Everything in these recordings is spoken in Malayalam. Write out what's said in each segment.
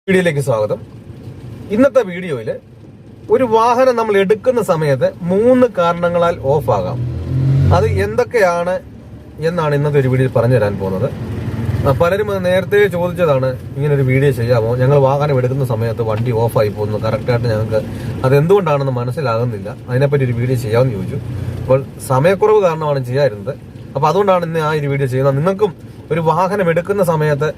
വീഡിയോയിലേക്ക് സ്വാഗതം. ഇന്നത്തെ വീഡിയോയിൽ ഒരു വാഹനം നമ്മൾ എടുക്കുന്ന സമയത്ത് 3 കാരണങ്ങളാൽ ഓഫ് ആകാം. അത് എന്തൊക്കെയാണ് എന്നാണ് ഇന്നത്തെ ഒരു വീഡിയോയിൽ പറഞ്ഞു തരാൻ പോകുന്നത്. പലരും നേരത്തെ ചോദിച്ചതാണ്, ഇങ്ങനെ ഒരു വീഡിയോ ചെയ്യാമോ, ഞങ്ങൾ വാഹനം എടുക്കുന്ന സമയത്ത് വണ്ടി ഓഫായി പോകുന്നു, കറക്റ്റായിട്ട് ഞങ്ങൾക്ക് അതെന്തുകൊണ്ടാണെന്ന് മനസ്സിലാകുന്നില്ല, അതിനെപ്പറ്റി ഒരു വീഡിയോ ചെയ്യാമെന്ന് ചോദിച്ചു. അപ്പോൾ സമയക്കുറവ് കാരണമാണ് ചെയ്യാറുന്നത്. അപ്പോൾ അതുകൊണ്ടാണ് ഇന്ന് ആ ഒരു വീഡിയോ ചെയ്യുന്നത്. നിങ്ങൾക്കും ഒരു വാഹനം എടുക്കുന്ന സമയത്ത്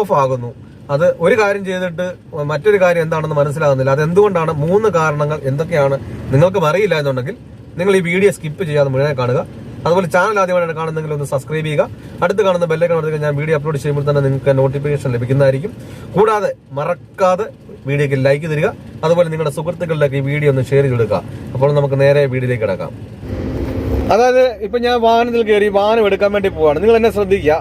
ഓഫ് ആകുന്നു, അത് ഒരു കാര്യം ചെയ്തിട്ട് മറ്റൊരു കാര്യം എന്താണെന്ന് മനസ്സിലാകുന്നില്ല, അതെന്തുകൊണ്ടാണ്, 3 കാരണങ്ങൾ എന്തൊക്കെയാണ് നിങ്ങൾക്കും അറിയില്ല എന്നുണ്ടെങ്കിൽ നിങ്ങൾ ഈ വീഡിയോ സ്കിപ്പ് ചെയ്യാതെ മുഴുവൻ കാണുക. അതുപോലെ ചാനൽ ആദ്യമായിട്ട് കാണുന്നെങ്കിൽ ഒന്ന് സബ്സ്ക്രൈബ് ചെയ്യുക. അടുത്ത് കാണുന്ന ബെല്ലൈക്കൺ അമർത്തുക. ഞാൻ വീഡിയോ അപ്ലോഡ് ചെയ്യുമ്പോൾ തന്നെ നിങ്ങൾക്ക് നോട്ടിഫിക്കേഷൻ ലഭിക്കുന്നതായിരിക്കും. കൂടാതെ മറക്കാതെ വീഡിയോക്ക് ലൈക്ക് തരിക. അതുപോലെ നിങ്ങളുടെ സുഹൃത്തുക്കളിലേക്ക് ഈ വീഡിയോ ഒന്ന് ഷെയർ ചെയ്തെടുക്കുക. അപ്പോൾ നമുക്ക് നേരെ വീഡിയോയിലേക്ക് കിടക്കാം. അതായത് ഇപ്പൊ ഞാൻ വാഹനത്തിൽ കയറി വാഹനം എടുക്കാൻ വേണ്ടി പോവാണ്. നിങ്ങൾ എന്നെ ശ്രദ്ധിക്കുക,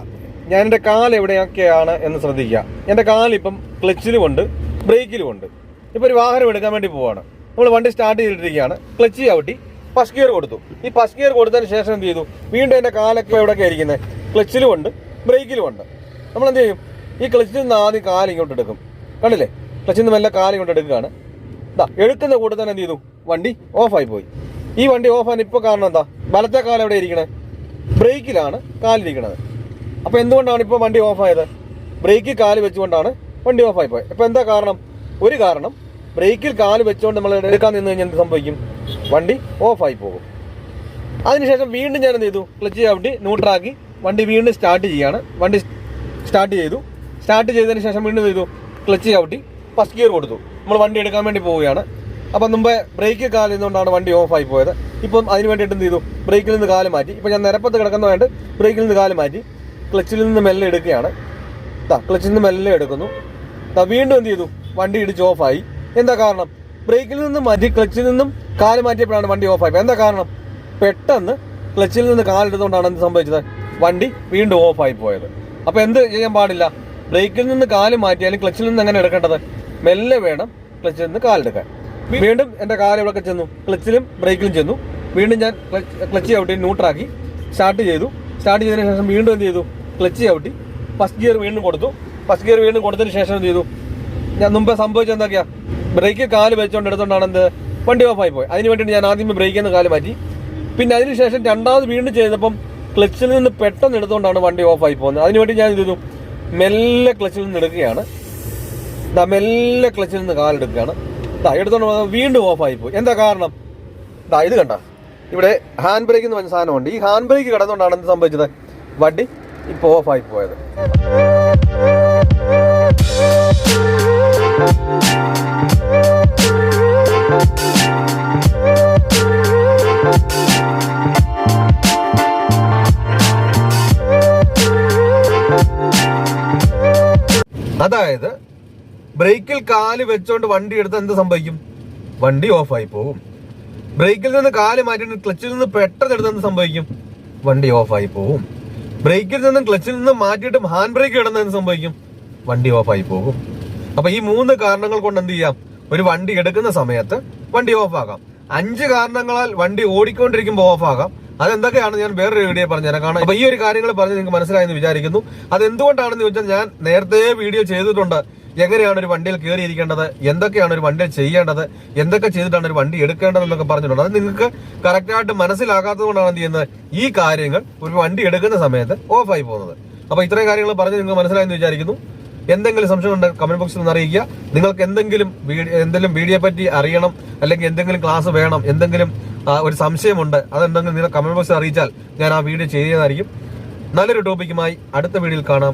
ഞാൻ എൻ്റെ കാൽ എവിടെയൊക്കെയാണ് എന്ന് ശ്രദ്ധിക്കുക. എൻ്റെ കാലിപ്പം ക്ലച്ചിലുമുണ്ട്, ബ്രേക്കിലുമുണ്ട്. ഇപ്പോൾ ഒരു വാഹനം എടുക്കാൻ വേണ്ടി പോവാണ്. നമ്മൾ വണ്ടി സ്റ്റാർട്ട് ചെയ്തിട്ടിരിക്കുകയാണ്. ക്ലച്ച് ചവിട്ടി ഫസ്റ്റ് ഗിയർ കൊടുത്തു. ഈ ഫസ്റ്റ് ഗിയർ കൊടുത്തതിന് ശേഷം എന്ത് ചെയ്തു, വീണ്ടും എൻ്റെ കാലൊക്കെ എവിടെയൊക്കെ ഇരിക്കുന്നത്, ക്ലച്ചിലുമുണ്ട്, ബ്രേക്കിലുമുണ്ട്. നമ്മൾ എന്ത് ചെയ്യും, ഈ ക്ലച്ചിൽ നിന്ന് ആദ്യം കാലിങ്ങോട്ട് എടുക്കും. കണ്ടില്ലേ, ക്ലച്ചിൽ നിന്ന് മെല്ലെ കാലിങ്ങോട്ട് എടുക്കുകയാണ്. എടുക്കുന്ന കൂട്ടത്തിൽ എന്ത് ചെയ്തു, വണ്ടി ഓഫായി പോയി. ഈ വണ്ടി ഓഫാൻ ഇപ്പോൾ കാരണം എന്താ, വലത്തെ കാലം എവിടെ ഇരിക്കണേ, ബ്രേക്കിലാണ് കാലിരിക്കണത്. അപ്പോൾ എന്തുകൊണ്ടാണ് ഇപ്പോൾ വണ്ടി ഓഫായത്, ബ്രേക്കിൽ കാല് വെച്ചുകൊണ്ടാണ് വണ്ടി ഓഫായി പോയത്. അപ്പോൾ എന്താ കാരണം, ഒരു കാരണം ബ്രേക്കിൽ കാല് വെച്ചുകൊണ്ട് നമ്മൾ എടുക്കാൻ നിന്ന് കഴിഞ്ഞാൽ എന്ത് സംഭവിക്കും, വണ്ടി ഓഫായി പോകും. അതിനുശേഷം വീണ്ടും ഞാൻ എന്ത് ചെയ്തു, ക്ലച്ച് ചവിട്ടി ന്യൂട്രാക്കി വണ്ടി വീണ്ടും സ്റ്റാർട്ട് ചെയ്യാണ്. വണ്ടി സ്റ്റാർട്ട് ചെയ്തു. സ്റ്റാർട്ട് ചെയ്തതിന് ശേഷം വീണ്ടും ചെയ്തു, ക്ലച്ച് ചവിട്ടി ഫസ്റ്റ് ഗിയർ കൊടുത്തു. നമ്മൾ വണ്ടി എടുക്കാൻ വേണ്ടി പോവുകയാണ്. അപ്പം മുമ്പേ ബ്രേക്കിൽ കാല് നിന്നുകൊണ്ടാണ് വണ്ടി ഓഫായി പോയത്. ഇപ്പം അതിന് വേണ്ടിയിട്ട് എന്ത് ചെയ്തു, ബ്രേക്കിൽ നിന്ന് കാല് മാറ്റി. ഇപ്പം ഞാൻ നിരപ്പത്ത് കിടക്കുന്നതായിട്ട് ബ്രേക്കിൽ നിന്ന് കാല് മാറ്റി ക്ലച്ചിൽ നിന്ന് മെല്ലെ എടുക്കുകയാണ്. ക്ലച്ചിൽ നിന്ന് മെല്ലെ എടുക്കുന്നു. വീണ്ടും എന്ത് ചെയ്തു, വണ്ടി ഇടിച്ച് ഓഫായി. എന്താ കാരണം, ബ്രേക്കിൽ നിന്നും മാറ്റി ക്ലച്ചിൽ നിന്നും കാല് മാറ്റിയപ്പോഴാണ് വണ്ടി ഓഫായി. എന്താ കാരണം, പെട്ടെന്ന് ക്ലച്ചിൽ നിന്ന് കാലെടുത്തുകൊണ്ടാണ് എന്ത് സംഭവിച്ചത്, വണ്ടി വീണ്ടും ഓഫായി പോയത്. അപ്പോൾ എന്ത് ചെയ്യാൻ പാടില്ല, ബ്രേക്കിൽ നിന്ന് കാല് മാറ്റിയാലും ക്ലച്ചിൽ നിന്ന് എങ്ങനെ എടുക്കേണ്ടത്, മെല്ലെ വേണം ക്ലച്ചിൽ നിന്ന് കാലെടുക്കാൻ. വീണ്ടും എൻ്റെ കാല് ഇവിടെ ചെന്നു, ക്ലച്ചിലും ബ്രേക്കിലും ചെന്നു. വീണ്ടും ഞാൻ ക്ലച്ച് ചവിട്ടി ന്യൂട്രാക്കി സ്റ്റാർട്ട് ചെയ്തു. സ്റ്റാർട്ട് ചെയ്തതിന് ശേഷം വീണ്ടും എന്ത് ചെയ്തു, ക്ലച്ച് ചവിട്ടി ഫസ്റ്റ് ഗിയർ വീണ്ടും കൊടുത്തു. ഫസ്റ്റ് ഗിയർ വീണ്ടും കൊടുത്തതിന് ശേഷം എന്ത് ചെയ്തു, ഞാൻ മുമ്പേ സംഭവിച്ചത് എന്തൊക്കെയാ, ബ്രേക്കിൽ കാല് വെച്ചുകൊണ്ട് എടുത്തുകൊണ്ടാണ് എന്ത് വണ്ടി ഓഫായി പോയി. അതിന് വേണ്ടിയിട്ട് ഞാൻ ആദ്യമേ ബ്രേക്കിൽ നിന്ന് കാല് മാറ്റി. പിന്നെ അതിനുശേഷം രണ്ടാമത് വീണ്ടും ചെയ്തപ്പം ക്ലച്ചിൽ നിന്ന് പെട്ടെന്ന് എടുത്തുകൊണ്ടാണ് വണ്ടി ഓഫായി പോകുന്നത്. അതിനുവേണ്ടി ഞാൻ എന്ത് ചെയ്തു, മെല്ലെ ക്ലച്ചിൽ നിന്ന് എടുക്കുകയാണ്. മെല്ലെ ക്ലച്ചിൽ നിന്ന് കാലെടുക്കുകയാണ്. എടുത്തോണ്ട് വീണ്ടും ഓഫായി പോയി. എന്താ കാരണം, ഇത് കണ്ട, ഇവിടെ ഹാൻഡ് ബ്രേക്ക് എന്ന് പറഞ്ഞ സാധനമുണ്ട്. ഈ ഹാൻഡ് ബ്രേക്ക് കിടന്നുകൊണ്ടാണ് എന്ത് സംഭവിച്ചത്, വണ്ടി ഇപ്പോൾ ഓഫായി പോയത്. അതായത് ബ്രേക്കിൽ കാല് വെച്ചോണ്ട് വണ്ടി എടുത്ത് എന്ത് സംഭവിക്കും, വണ്ടി ഓഫായി പോകും. ബ്രേക്കിൽ നിന്ന് കാല് മാറ്റിയിട്ട് ക്ലച്ചിൽ നിന്ന് പെട്ടെന്ന് എടുത്ത് എന്ത് സംഭവിക്കും, വണ്ടി ഓഫായി പോകും. ബ്രേക്കിൽ നിന്നും ക്ലച്ചിൽ നിന്നും മാറ്റിയിട്ട് ഹാൻഡ് ബ്രേക്ക് ഇടുന്ന എന്ത് സംഭവിക്കും, വണ്ടി ഓഫായി പോകും. അപ്പൊ ഈ 3 കാരണങ്ങൾ കൊണ്ട് എന്ത് ചെയ്യാം, ഒരു വണ്ടി എടുക്കുന്ന സമയത്ത് വണ്ടി ഓഫാകാം. 5 കാരണങ്ങളാൽ വണ്ടി ഓടിക്കൊണ്ടിരിക്കുമ്പോൾ ഓഫാകാം. അതെന്തൊക്കെയാണ് ഞാൻ വേറൊരു വീഡിയോ പറഞ്ഞുതരാം. കാരണം അപ്പൊ ഈ ഒരു കാര്യങ്ങൾ പറഞ്ഞ് നിങ്ങൾക്ക് മനസ്സിലായെന്ന് വിചാരിക്കുന്നു. അതെന്തുകൊണ്ടാണെന്ന് ചോദിച്ചാൽ ഞാൻ നേരത്തെ വീഡിയോ ചെയ്തിട്ടുണ്ട്, എങ്ങനെയാണ് ഒരു വണ്ടിയിൽ കയറിയിരിക്കേണ്ടത്, എന്തൊക്കെയാണ് ഒരു വണ്ടിയിൽ ചെയ്യേണ്ടത്, എന്തൊക്കെ ചെയ്തിട്ടാണ് ഒരു വണ്ടി എടുക്കേണ്ടത് എന്നൊക്കെ പറഞ്ഞിട്ടുണ്ട്. അത് നിങ്ങൾക്ക് കറക്റ്റായിട്ട് മനസ്സിലാകാത്തത് കൊണ്ടാണ് എന്ത് ചെയ്യുന്നത്, ഈ കാര്യങ്ങൾ ഒരു വണ്ടി എടുക്കുന്ന സമയത്ത് ഓഫായി പോകുന്നത്. അപ്പൊ ഇത്രയും കാര്യങ്ങൾ പറഞ്ഞ് നിങ്ങൾക്ക് മനസ്സിലായെന്ന് വിചാരിക്കുന്നു. എന്തെങ്കിലും സംശയം ഉണ്ടെങ്കിൽ കമന്റ് ബോക്സിൽ ഒന്ന് അറിയിക്കുക. നിങ്ങൾക്ക് എന്തെങ്കിലും വീഡിയോ പറ്റി അറിയണം, അല്ലെങ്കിൽ എന്തെങ്കിലും ക്ലാസ് വേണം, എന്തെങ്കിലും ഒരു സംശയമുണ്ട്, അതെന്തെങ്കിലും നിങ്ങൾ കമന്റ് ബോക്സിൽ അറിയിച്ചാൽ ഞാൻ ആ വീഡിയോ ചെയ്യുന്നതായിരിക്കും. നല്ലൊരു ടോപ്പിക്കുമായി അടുത്ത വീഡിയോയിൽ കാണാം.